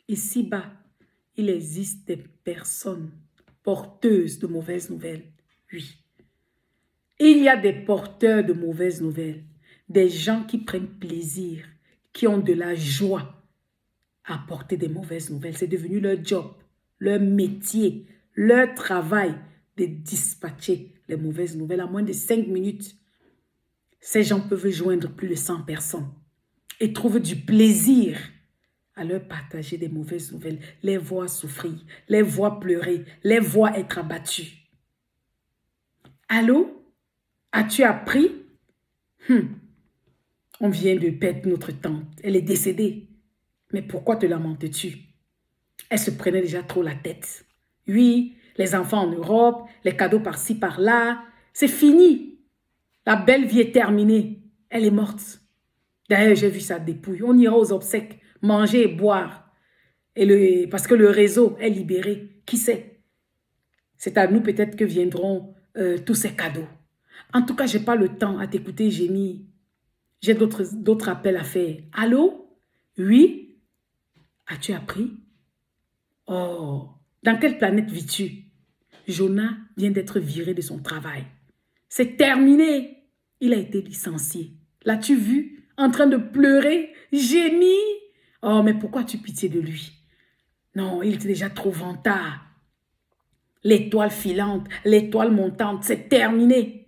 Ici-bas, il existe des personnes porteuses de mauvaises nouvelles. Oui. Il y a des porteurs de mauvaises nouvelles. Des gens qui prennent plaisir, qui ont de la joie à porter des mauvaises nouvelles. C'est devenu leur job, leur métier, leur travail de dispatcher les mauvaises nouvelles. À moins de 5 minutes, ces gens peuvent joindre plus de 100 personnes et trouvent du plaisir à leur partager des mauvaises nouvelles, les voir souffrir, les voir pleurer, les voir être abattus. Allô? As-tu appris? On vient de perdre notre tante. Elle est décédée. Mais pourquoi te lamentes-tu? Elle se prenait déjà trop la tête. Oui, les enfants en Europe, les cadeaux par-ci, par-là. C'est fini. La belle vie est terminée. Elle est morte. D'ailleurs, j'ai vu sa dépouille. On ira aux obsèques, manger et boire. Parce que le réseau est libéré. Qui sait? C'est à nous peut-être que viendront tous ces cadeaux. En tout cas, je n'ai pas le temps à t'écouter gémir. J'ai d'autres appels à faire. Allô? Oui? As-tu appris? Oh, dans quelle planète vis-tu? Jonas vient d'être viré de son travail. C'est terminé. Il a été licencié. L'as-tu vu? En train de pleurer, gémir. Oh, mais pourquoi as-tu pitié de lui? Non, il était déjà trop vantard. L'étoile filante, l'étoile montante, c'est terminé.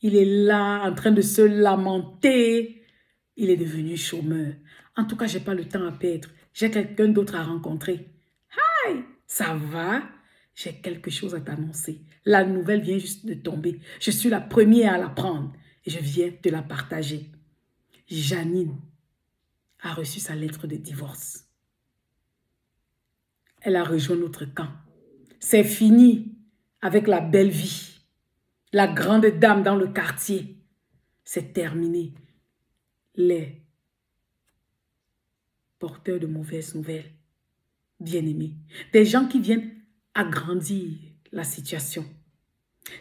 Il est là en train de se lamenter. Il est devenu chômeur. En tout cas, je n'ai pas le temps à perdre. J'ai quelqu'un d'autre à rencontrer. Hi, ça va? J'ai quelque chose à t'annoncer. La nouvelle vient juste de tomber. Je suis la première à la prendre et je viens te la partager. Janine a reçu sa lettre de divorce. Elle a rejoint notre camp. C'est fini avec la belle vie. La grande dame dans le quartier. C'est terminé. Les porteurs de mauvaises nouvelles. Bien-aimés. Des gens qui viennent agrandir la situation.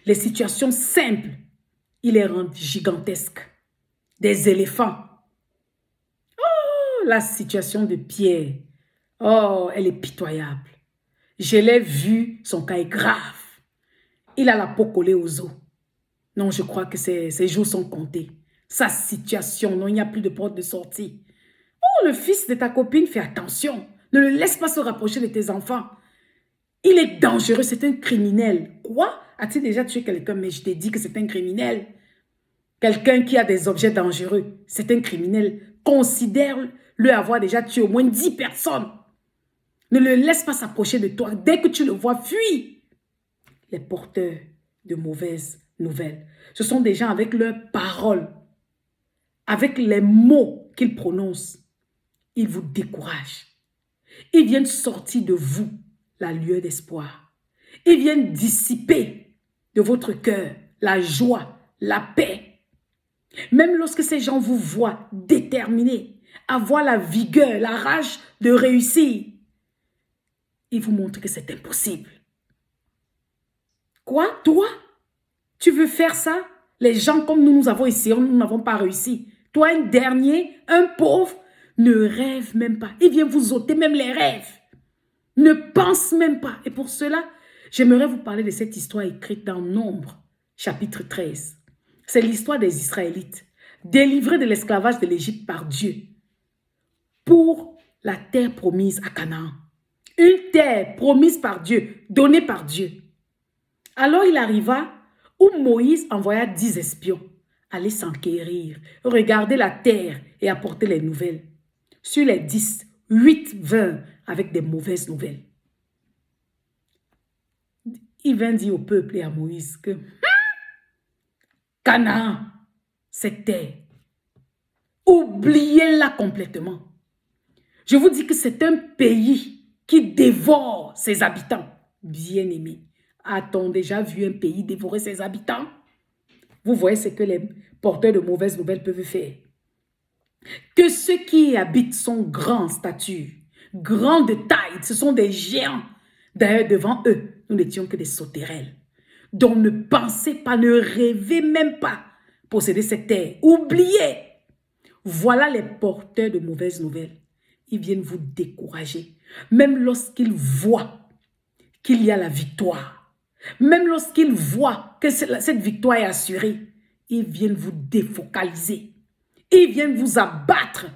Les situations simples, ils les rendent gigantesques. Des éléphants. Oh, la situation de Pierre. Oh, elle est pitoyable. Je l'ai vu, son cas est grave. Il a la peau collée aux os. Non, je crois que ses jours sont comptés. Sa situation, non, il n'y a plus de porte de sortie. Oh, le fils de ta copine, fais attention. Ne le laisse pas se rapprocher de tes enfants. Il est dangereux, c'est un criminel. Quoi? As-tu déjà tué quelqu'un? Mais je t'ai dit que c'est un criminel. Quelqu'un qui a des objets dangereux, c'est un criminel. Considère-le avoir déjà tué au moins 10 personnes. Ne le laisse pas s'approcher de toi. Dès que tu le vois, fuis. Les porteurs de mauvaises nouvelles, ce sont des gens avec leurs paroles, avec les mots qu'ils prononcent. Ils vous découragent. Ils viennent sortir de vous la lueur d'espoir. Ils viennent dissiper de votre cœur la joie, la paix. Même lorsque ces gens vous voient déterminés, avoir la vigueur, la rage de réussir, ils vous montrent que c'est impossible. Quoi? Toi? Tu veux faire ça? Les gens comme nous avons essayé, nous n'avons pas réussi. Toi, un dernier, un pauvre, ne rêve même pas. Il vient vous ôter même les rêves. Ne pense même pas. Et pour cela, j'aimerais vous parler de cette histoire écrite dans Nombre, chapitre 13. C'est l'histoire des Israélites, délivrés de l'esclavage de l'Égypte par Dieu, pour la terre promise à Canaan. Une terre promise par Dieu, donnée par Dieu. Alors il arriva où Moïse envoya 10 espions aller s'enquérir, regarder la terre et apporter les nouvelles. Sur les 10, 8 vinrent avec des mauvaises nouvelles. Il vint dire au peuple et à Moïse que Canaan, cette terre, oubliez-la complètement. Je vous dis que c'est un pays qui dévore ses habitants. Bien-aimés, a-t-on déjà vu un pays dévorer ses habitants? Vous voyez ce que les porteurs de mauvaises nouvelles peuvent faire. Que ceux qui y habitent sont grands en stature, grands de taille, ce sont des géants. D'ailleurs, devant eux, nous n'étions que des sauterelles. Donc ne pensez pas, ne rêvez même pas posséder cette terre. Oubliez. Voilà les porteurs de mauvaises nouvelles. ils viennent vous décourager. Même lorsqu'ils voient qu'il y a la victoire, même lorsqu'ils voient que cette victoire est assurée, ils viennent vous défocaliser. Ils viennent vous abattre.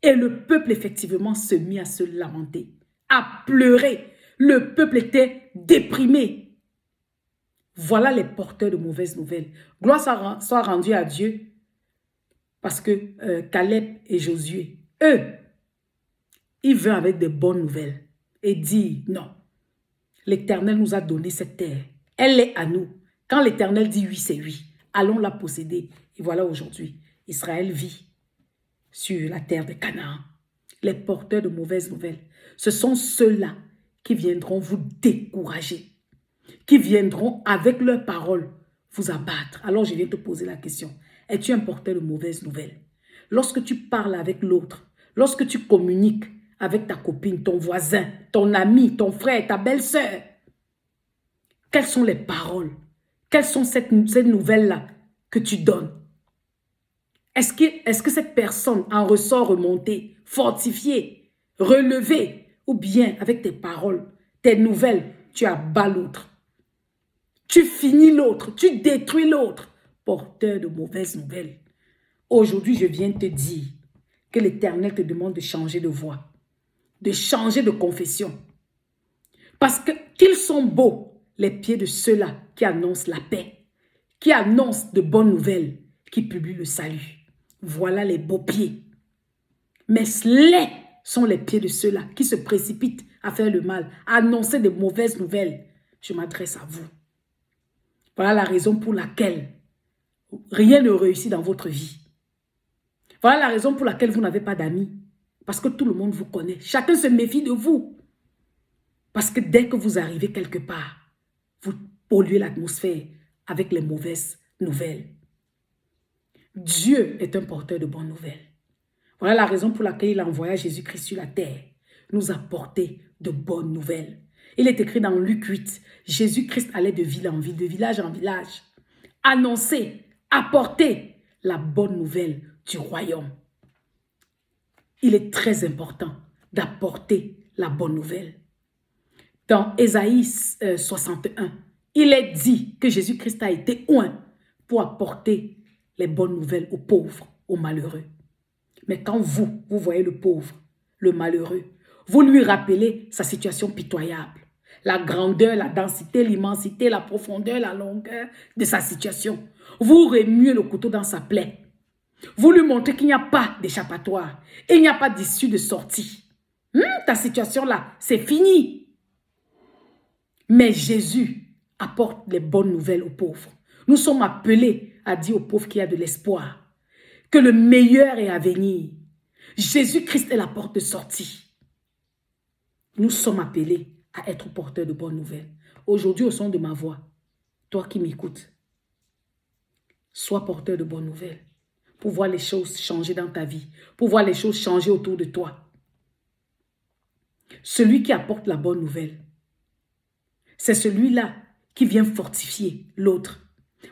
Et le peuple, effectivement, se mit à se lamenter, à pleurer. Le peuple était déprimé. Voilà les porteurs de mauvaises nouvelles. Gloire soit rendue à Dieu. Parce que Caleb et Josué, eux, ils viennent avec des bonnes nouvelles. Et disent, non, l'Éternel nous a donné cette terre. Elle est à nous. Quand l'Éternel dit oui, c'est oui. Allons la posséder. Et voilà aujourd'hui, Israël vit sur la terre de Canaan. Les porteurs de mauvaises nouvelles, ce sont ceux-là qui viendront vous décourager, qui viendront avec leurs paroles vous abattre. Alors je viens te poser la question, es-tu un porteur de mauvaises nouvelles? Lorsque tu parles avec l'autre, lorsque tu communiques avec ta copine, ton voisin, ton ami, ton frère, ta belle-sœur, quelles sont les paroles? Quelles sont ces nouvelles-là que tu donnes? Est-ce que cette personne en ressort remontée, fortifiée, relevée, ou bien avec tes paroles, tes nouvelles, tu abats l'autre? Tu finis l'autre, tu détruis l'autre. Porteur de mauvaises nouvelles. Aujourd'hui, je viens te dire que l'Éternel te demande de changer de voix, de changer de confession. Parce qu'ils sont beaux, les pieds de ceux-là qui annoncent la paix, qui annoncent de bonnes nouvelles, qui publient le salut. Voilà les beaux pieds. Mais laids sont les pieds de ceux-là qui se précipitent à faire le mal, à annoncer de mauvaises nouvelles. Je m'adresse à vous. Voilà la raison pour laquelle rien ne réussit dans votre vie. Voilà la raison pour laquelle vous n'avez pas d'amis. Parce que tout le monde vous connaît. Chacun se méfie de vous. Parce que dès que vous arrivez quelque part, vous polluez l'atmosphère avec les mauvaises nouvelles. Dieu est un porteur de bonnes nouvelles. Voilà la raison pour laquelle il envoya Jésus-Christ sur la terre, nous apporter de bonnes nouvelles. Il est écrit dans Luc 8, Jésus-Christ allait de ville en ville, de village en village, annoncer, apporter la bonne nouvelle du royaume. Il est très important d'apporter la bonne nouvelle. Dans Ésaïe 61, il est dit que Jésus-Christ a été oint pour apporter les bonnes nouvelles aux pauvres, aux malheureux. Mais quand vous voyez le pauvre, le malheureux, vous lui rappelez sa situation pitoyable, la grandeur, la densité, l'immensité, la profondeur, la longueur de sa situation. Vous remuez le couteau dans sa plaie. Vous lui montrez qu'il n'y a pas d'échappatoire, il n'y a pas d'issue de sortie. Ta situation là, c'est fini. Mais Jésus apporte les bonnes nouvelles aux pauvres. Nous sommes appelés à dire aux pauvres qu'il y a de l'espoir, que le meilleur est à venir. Jésus-Christ est la porte de sortie. Nous sommes appelés à être porteurs de bonnes nouvelles. Aujourd'hui, au son de ma voix, toi qui m'écoutes, sois porteur de bonnes nouvelles pour voir les choses changer dans ta vie, pour voir les choses changer autour de toi. Celui qui apporte la bonne nouvelle, c'est celui-là qui vient fortifier l'autre.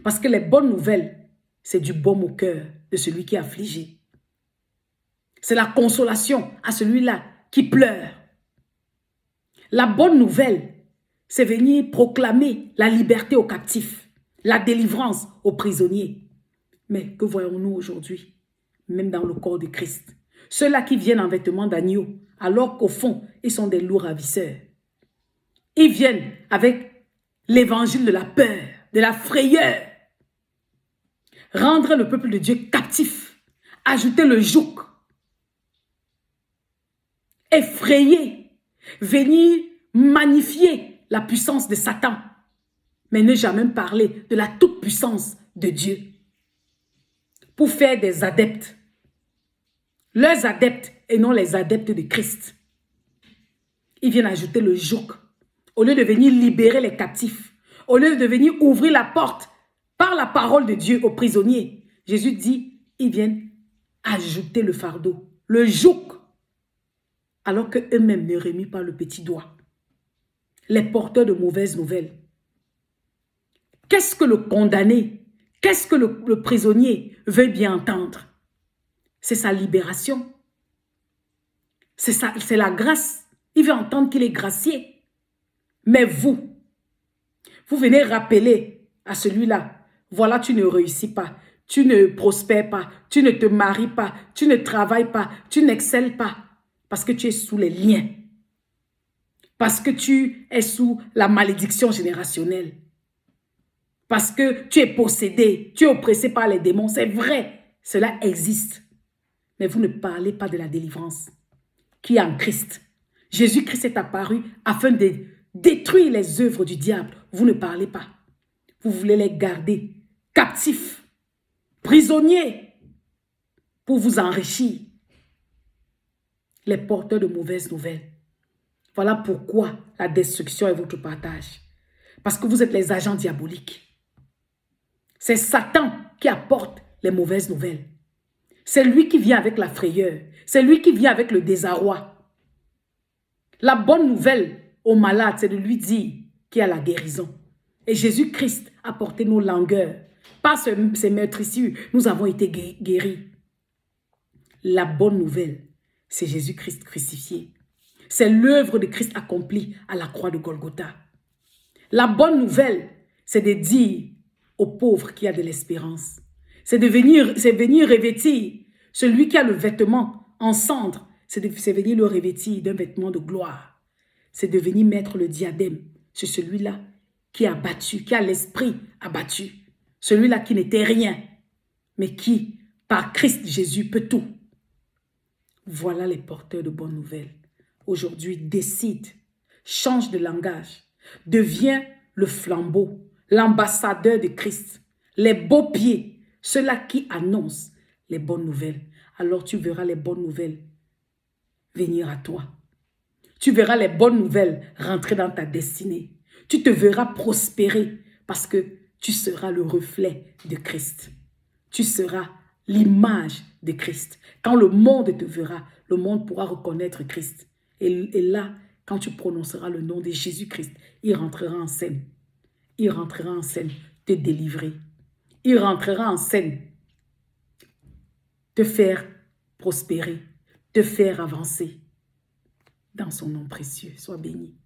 Parce que les bonnes nouvelles, c'est du baume au cœur de celui qui est affligé. C'est la consolation à celui-là qui pleure. La bonne nouvelle, c'est venir proclamer la liberté aux captifs, la délivrance aux prisonniers. Mais que voyons-nous aujourd'hui, même dans le corps de Christ? Ceux-là qui viennent en vêtements d'agneau, alors qu'au fond, ils sont des loups ravisseurs. Ils viennent avec l'évangile de la peur, de la frayeur. Rendre le peuple de Dieu captif, ajouter le joug, effrayer, venir magnifier la puissance de Satan, mais ne jamais parler de la toute-puissance de Dieu. Pour faire des adeptes, leurs adeptes et non les adeptes de Christ. Ils viennent ajouter le joug. Au lieu de venir libérer les captifs, au lieu de venir ouvrir la porte par la parole de Dieu aux prisonniers, Jésus dit, ils viennent ajouter le fardeau, le joug, alors qu'eux-mêmes ne remuent pas le petit doigt. Les porteurs de mauvaises nouvelles. Qu'est-ce que le condamné, qu'est-ce que le prisonnier veut bien entendre? C'est sa libération. C'est ça, c'est la grâce. Il veut entendre qu'il est gracié. Mais vous venez rappeler à celui-là, voilà, tu ne réussis pas, tu ne prospères pas, tu ne te maries pas, tu ne travailles pas, tu n'excelles pas, parce que tu es sous les liens, parce que tu es sous la malédiction générationnelle, parce que tu es possédé, tu es oppressé par les démons. C'est vrai, cela existe. Mais vous ne parlez pas de la délivrance qui est en Christ. Jésus-Christ est apparu afin de détruire les œuvres du diable. Vous ne parlez pas. Vous voulez les garder captifs, prisonniers, pour vous enrichir. Les porteurs de mauvaises nouvelles. Voilà pourquoi la destruction est votre partage. Parce que vous êtes les agents diaboliques. C'est Satan qui apporte les mauvaises nouvelles. C'est lui qui vient avec la frayeur. C'est lui qui vient avec le désarroi. La bonne nouvelle au malade, c'est de lui dire qu'il y a la guérison. Et Jésus-Christ a porté nos langueurs. Par ces meurtrissures, nous avons été guéris. La bonne nouvelle, c'est Jésus-Christ crucifié. C'est l'œuvre de Christ accomplie à la croix de Golgotha. La bonne nouvelle, c'est de dire aux pauvres qu'il y a de l'espérance. C'est venir revêtir celui qui a le vêtement en cendre. C'est venir le revêtir d'un vêtement de gloire. C'est de venir mettre le diadème sur celui-là qui est abattu, qui a l'esprit abattu. Celui-là qui n'était rien, mais qui, par Christ Jésus, peut tout. Voilà les porteurs de bonnes nouvelles. Aujourd'hui, décide, change de langage, deviens le flambeau, l'ambassadeur de Christ, les beaux pieds, ceux-là qui annoncent les bonnes nouvelles. Alors tu verras les bonnes nouvelles venir à toi. Tu verras les bonnes nouvelles rentrer dans ta destinée. Tu te verras prospérer parce que tu seras le reflet de Christ. Tu seras l'image de Christ. Quand le monde te verra, le monde pourra reconnaître Christ. Et là, quand tu prononceras le nom de Jésus-Christ, il rentrera en scène. Il rentrera en scène te délivrer. Il rentrera en scène te faire prospérer, te faire avancer. Dans son nom précieux, sois béni.